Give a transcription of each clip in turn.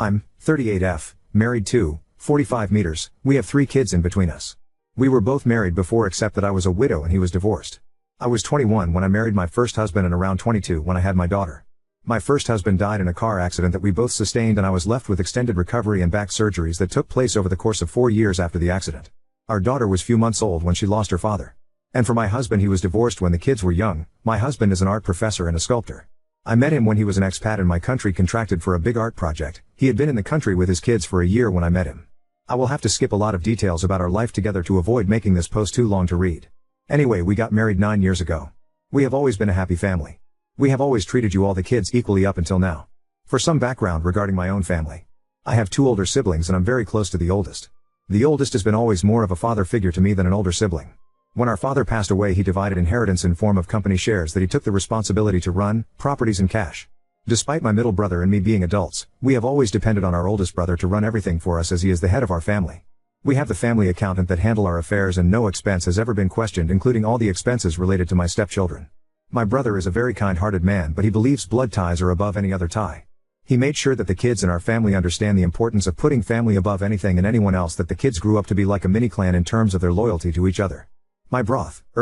I'm 38F, married to 45 meters, we have 3 kids in between us. We were both married before except that I was a widow and he was divorced. I was 21 when I married my first husband and around 22 when I had my daughter. My first husband died in a car accident that we both sustained and I was left with extended recovery and back surgeries that took place over the course of 4 years after the accident. Our daughter was few months old when she lost her father. And for my husband, he was divorced when the kids were young. My husband is an art professor and a sculptor. I met him when he was an expat in my country contracted for a big art project. He had been in the country with his kids for a year when I met him. I will have to skip a lot of details about our life together to avoid making this post too long to read. Anyway, we got married 9 years ago. We have always been a happy family. We have always treated you all the kids equally up until now. For some background regarding my own family. I have 2 older siblings and I'm very close to the oldest. The oldest has been always more of a father figure to me than an older sibling. When our father passed away, he divided inheritance in form of company shares that he took the responsibility to run, properties and cash. Despite my middle brother and me being adults, we have always depended on our oldest brother to run everything for us as he is the head of our family. We have the family accountant that handle our affairs and no expense has ever been questioned, including all the expenses related to my stepchildren. My brother is a very kind-hearted man, but he believes blood ties are above any other tie. He made sure that the kids in our family understand the importance of putting family above anything and anyone else, that the kids grew up to be like a mini-clan in terms of their loyalty to each other. My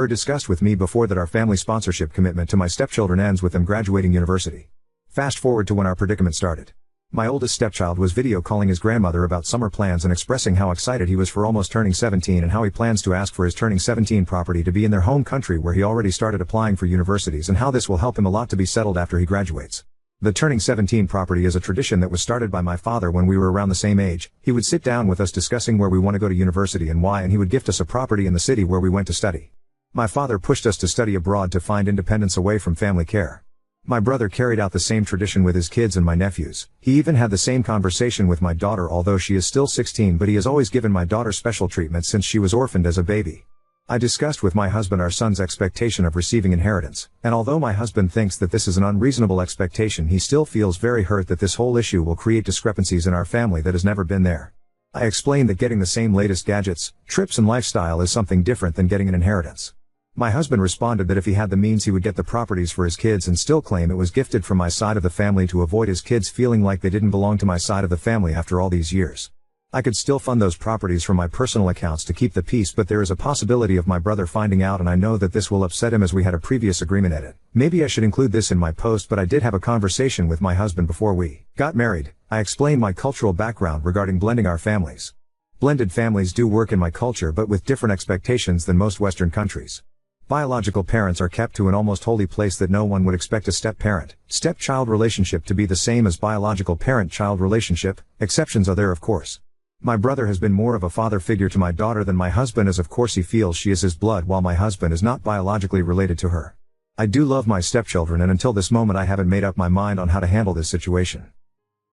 discussed with me before that our family sponsorship commitment to my stepchildren ends with them graduating university. Fast forward to when our predicament started. My oldest stepchild was video calling his grandmother about summer plans and expressing how excited he was for almost turning 17 and how he plans to ask for his turning 17 property to be in their home country where he already started applying for universities and how this will help him a lot to be settled after he graduates. The turning 17 property is a tradition that was started by my father when we were around the same age. He would sit down with us discussing where we want to go to university and why, and he would gift us a property in the city where we went to study. My father pushed us to study abroad to find independence away from family care. My brother carried out the same tradition with his kids and my nephews. He even had the same conversation with my daughter, although she is still 16, but he has always given my daughter special treatment since she was orphaned as a baby. I discussed with my husband our son's expectation of receiving inheritance, and although my husband thinks that this is an unreasonable expectation, he still feels very hurt that this whole issue will create discrepancies in our family that has never been there. I explained that getting the same latest gadgets, trips and lifestyle is something different than getting an inheritance. My husband responded that if he had the means he would get the properties for his kids and still claim it was gifted from my side of the family to avoid his kids feeling like they didn't belong to my side of the family after all these years. I could still fund those properties from my personal accounts to keep the peace, but there is a possibility of my brother finding out, and I know that this will upset him as we had a previous agreement edit. Maybe I should include this in my post, but I did have a conversation with my husband before we got married. I explained my cultural background regarding blending our families. Blended families do work in my culture, but with different expectations than most Western countries. Biological parents are kept to an almost holy place that no one would expect a step-child relationship to be the same as biological parent-child relationship. Exceptions are there, of course. My brother has been more of a father figure to my daughter than my husband, as of course he feels she is his blood while my husband is not biologically related to her. I do love my stepchildren, and until this moment I haven't made up my mind on how to handle this situation.